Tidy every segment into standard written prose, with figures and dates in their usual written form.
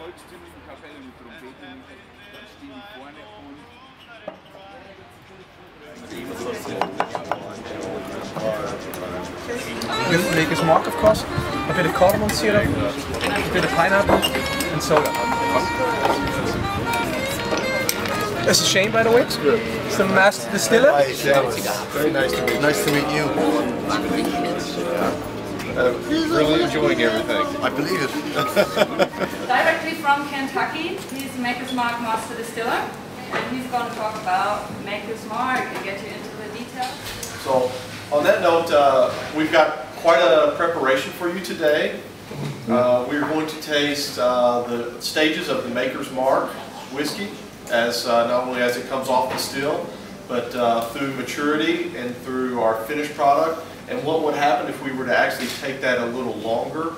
volkstümlichen Kapelle mit Trompete stehen vorne und Maker's Mark, of course, a bit of cardamom syrup, a bit of pineapple, and soda. It's a shame, by the way. It's the master distiller. Very nice to meet you. Nice to meet you. really enjoying everything. I believe it. Directly from Kentucky, he's Maker's Mark master distiller, and he's going to talk about Maker's Mark and get you into the details. So, on that note, we've got quite a preparation for you today. We're going to taste the stages of the Maker's Mark whiskey, as not only as it comes off the still, but through maturity and through our finished product, and what would happen if we were to actually take that a little longer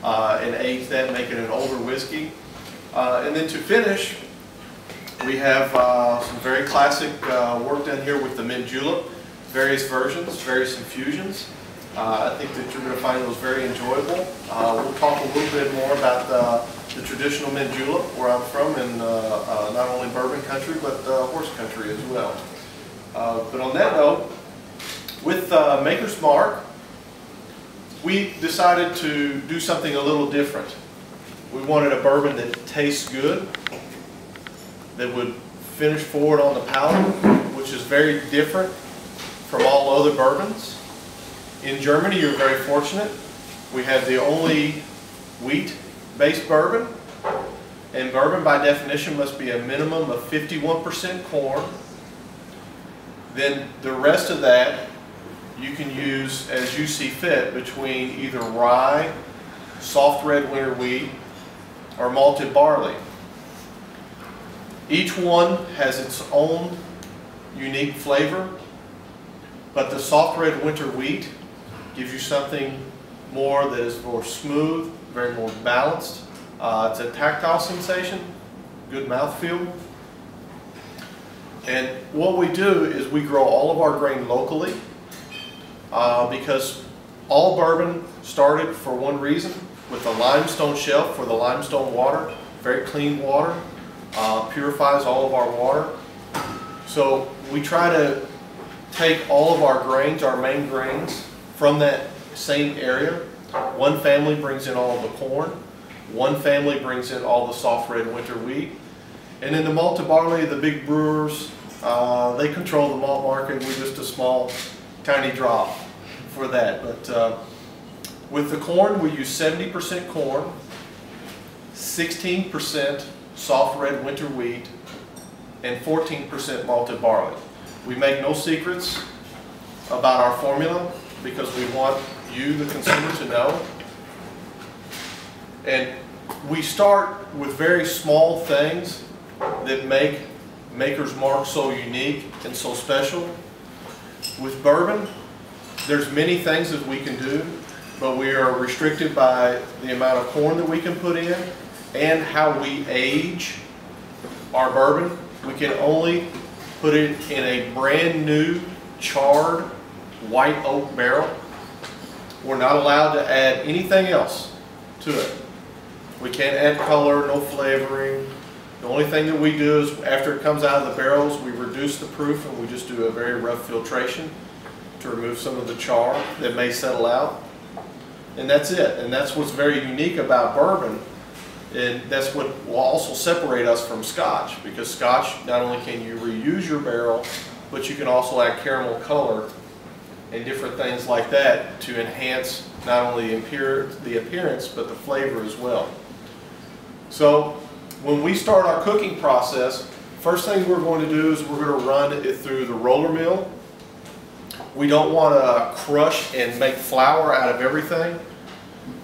and age that, make it an older whiskey. And then to finish, we have some very classic work done here with the mint julep, various versions, various infusions. I think that you're going to find those very enjoyable. We'll talk a little bit more about the traditional mint julep, where I'm from, in not only bourbon country, but horse country as well. But on that note, with Maker's Mark, we decided to do something a little different. We wanted a bourbon that tastes good, that would finish forward on the palate, which is very different from all other bourbons. In Germany, you're very fortunate. We have the only wheat-based bourbon, and bourbon by definition must be a minimum of 51% corn. Then the rest of that you can use as you see fit between either rye, soft red winter wheat, or malted barley. Each one has its own unique flavor, but the soft red winter wheat gives you something more that is more smooth, very more balanced. It's a tactile sensation, good mouthfeel. And what we do is we grow all of our grain locally because all bourbon started for one reason, with a limestone shelf for the limestone water, very clean water, purifies all of our water. So we try to take all of our grains, our main grains, from that same area. One family brings in all of the corn, one family brings in all the soft red winter wheat, and in the malted barley, the big brewers, they control the malt market. We're just a small, tiny drop for that. But with the corn, we use 70% corn, 16% soft red winter wheat, and 14% malted barley. We make no secrets about our formula because we want you, the consumer, to know. And we start with very small things that make Maker's Mark so unique and so special. With bourbon, there's many things that we can do, but we are restricted by the amount of corn that we can put in and how we age our bourbon. We can only put it in a brand new charred white oak barrel. We're not allowed to add anything else to it. We can't add color, no flavoring. The only thing that we do is after it comes out of the barrels, we reduce the proof and we just do a very rough filtration to remove some of the char that may settle out. And that's it. And that's what's very unique about bourbon. And that's what will also separate us from Scotch, because Scotch, not only can you reuse your barrel, but you can also add caramel color and different things like that to enhance not only the appearance, but the flavor as well. So when we start our cooking process, first thing we're going to do is we're going to run it through the roller mill. We don't want to crush and make flour out of everything,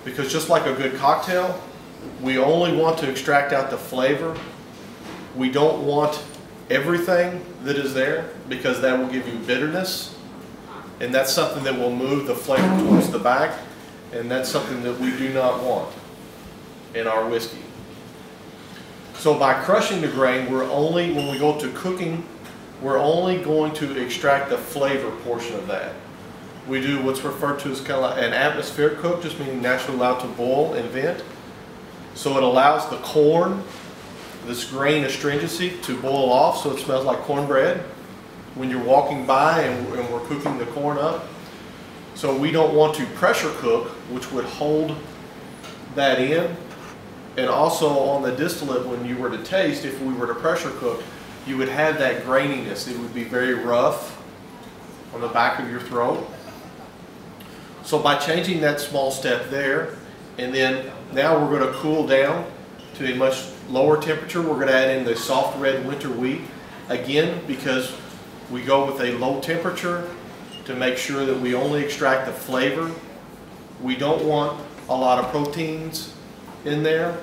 because just like a good cocktail, we only want to extract out the flavor. We don't want everything that is there, because that will give you bitterness, and that's something that will move the flavor towards the back, and that's something that we do not want in our whiskey. So by crushing the grain, when we go to cooking, we're only going to extract the flavor portion of that. We do what's referred to as kind of like an atmospheric cook, just meaning naturally allowed to boil and vent. So it allows the corn, this grain astringency, to boil off so it smells like cornbread when you're walking by and we're cooking the corn up. So we don't want to pressure cook, which would hold that in. And also on the distillate, when you were to taste, if we were to pressure cook, you would have that graininess. It would be very rough on the back of your throat. So by changing that small step there, and then now we're going to cool down to a much lower temperature. We're going to add in the soft red winter wheat, again, because we go with a low temperature to make sure that we only extract the flavor. We don't want a lot of proteins in there,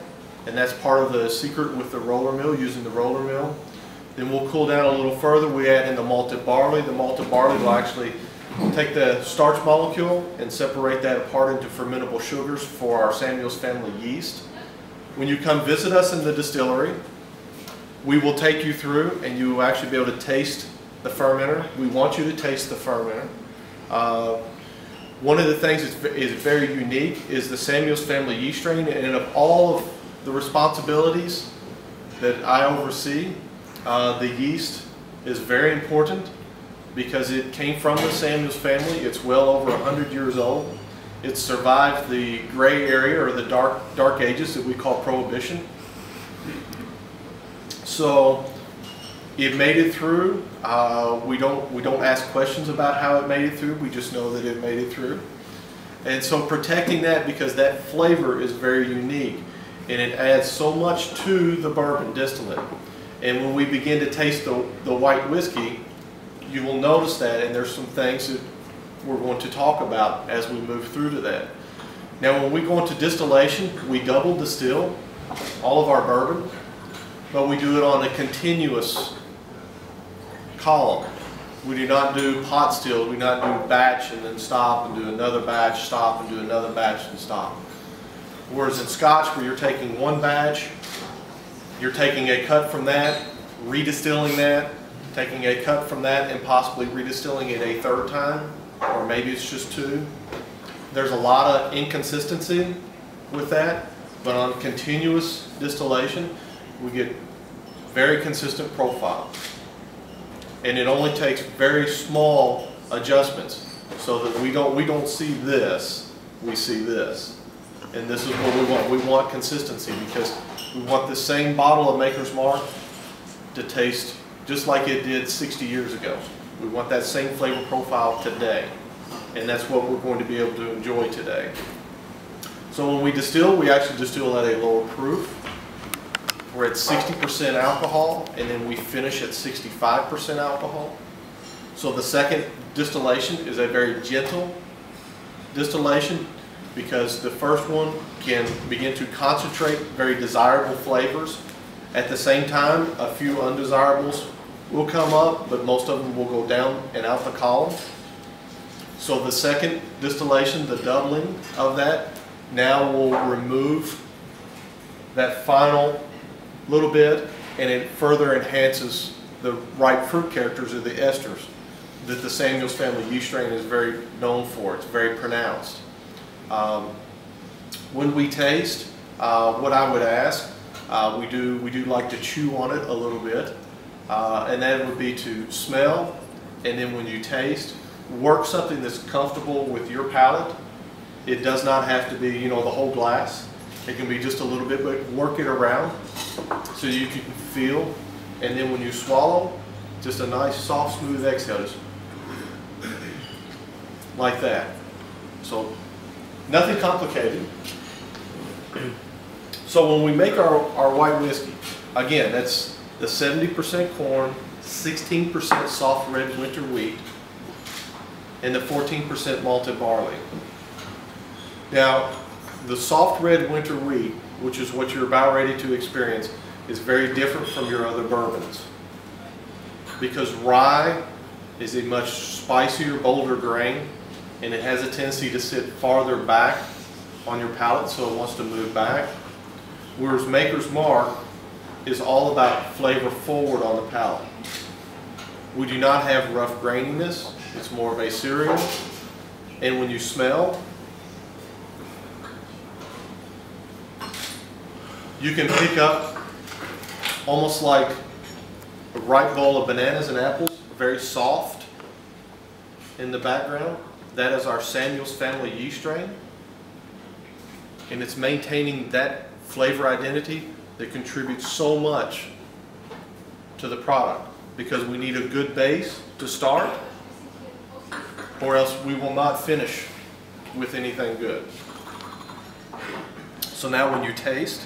and that's part of the secret with the roller mill, using the roller mill. Then we'll cool down a little further. We add in the malted barley. The malted barley will actually take the starch molecule and separate that apart into fermentable sugars for our Samuel's family yeast. When you come visit us in the distillery, we will take you through and you will actually be able to taste the fermenter. We want you to taste the fermenter. One of the things that is very unique is the Samuel's family yeast strain, and of all of the responsibilities that I oversee, the yeast is very important because it came from the Samuel's family. It's well over 100 years old. It survived the gray area or the dark ages that we call Prohibition. So it made it through. We don't ask questions about how it made it through. We just know that it made it through. And so protecting that, because that flavor is very unique and it adds so much to the bourbon distillate. And when we begin to taste the white whiskey, you will notice that, and there's some things that we're going to talk about as we move through to that. Now when we go into distillation, we double distill all of our bourbon, but we do it on a continuous column. We do not do pot still. We do not do batch and then stop and do another batch, stop and do another batch and stop. Whereas in Scotch, where you're taking one batch, you're taking a cut from that, redistilling that, taking a cut from that and possibly redistilling it a third time, or maybe it's just two. There's a lot of inconsistency with that, but on continuous distillation, we get very consistent profile. And it only takes very small adjustments so that we don't see this, we see this. And this is what we want. We want consistency because we want the same bottle of Maker's Mark to taste just like it did 60 years ago. We want that same flavor profile today. And that's what we're going to be able to enjoy today. So when we distill, we actually distill at a lower proof. We're at 60% alcohol, and then we finish at 65% alcohol. So the second distillation is a very gentle distillation because the first one can begin to concentrate very desirable flavors. At the same time, a few undesirables will come up, but most of them will go down and out the column. So the second distillation, the doubling of that, now will remove that final little bit, and it further enhances the ripe fruit characters of the esters that the Samuel's family yeast strain is very known for. It's very pronounced. When we taste, what I would ask, we do like to chew on it a little bit, and that would be to smell, and then when you taste, work something that's comfortable with your palate. It does not have to be, the whole glass. It can be just a little bit, but work it around so you can feel. And then when you swallow, just a nice, soft, smooth exhale, just like that. So nothing complicated. So when we make our white whiskey, again, that's the 70% corn, 16% soft red winter wheat, and the 14% malted barley. Now, the soft red winter wheat, which is what you're about ready to experience, is very different from your other bourbons. Because rye is a much spicier, bolder grain, and it has a tendency to sit farther back on your palate, so it wants to move back. Whereas Maker's Mark is all about flavor forward on the palate. We do not have rough graininess. It's more of a cereal. And when you smell, You can pick up almost like a ripe bowl of bananas and apples, very soft in the background. That is our Samuel's family yeast strain. And it's maintaining that flavor identity that contributes so much to the product, because we need a good base to start, or else we will not finish with anything good. So now when you taste,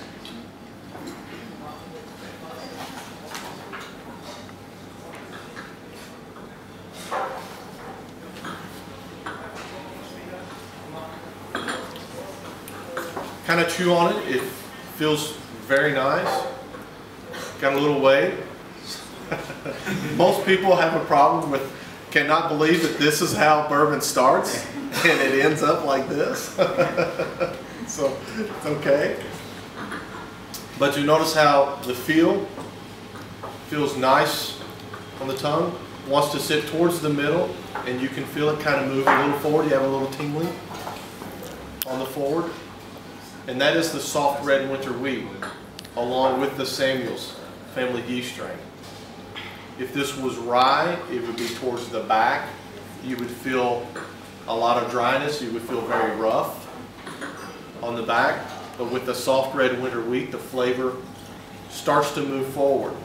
kind of chew on it, it feels very nice. Got a little weight. Most people have a problem with, cannot believe that this is how bourbon starts and it ends up like this. So it's okay. But you notice how the feel feels nice on the tongue, wants to sit towards the middle, and you can feel it kind of move a little forward. You have a little tingling on the forward. And that is the soft red winter wheat, along with the Samuel's family yeast strain. If this was rye, it would be towards the back. You would feel a lot of dryness. You would feel very rough on the back. But with the soft red winter wheat, the flavor starts to move forward.